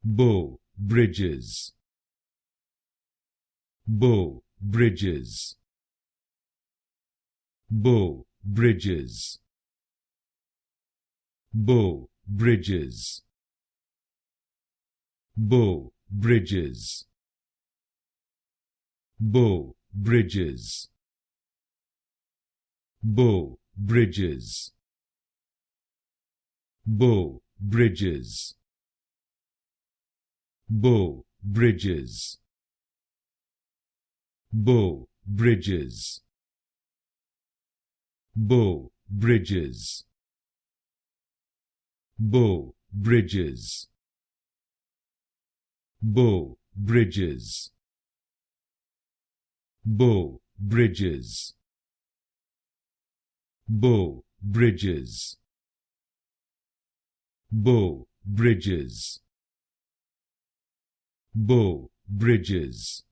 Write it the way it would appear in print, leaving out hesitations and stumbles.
Beau Bridges, Beau Bridges, Beau Bridges, Beau Bridges, Beau Bridges, Beau Bridges, Beau Bridges, Beau Bridges, Beau Bridges, Beau Bridges, Beau Bridges, Beau Bridges, Beau Bridges, Beau Bridges, Beau Bridges, Beau Bridges, Beau Bridges,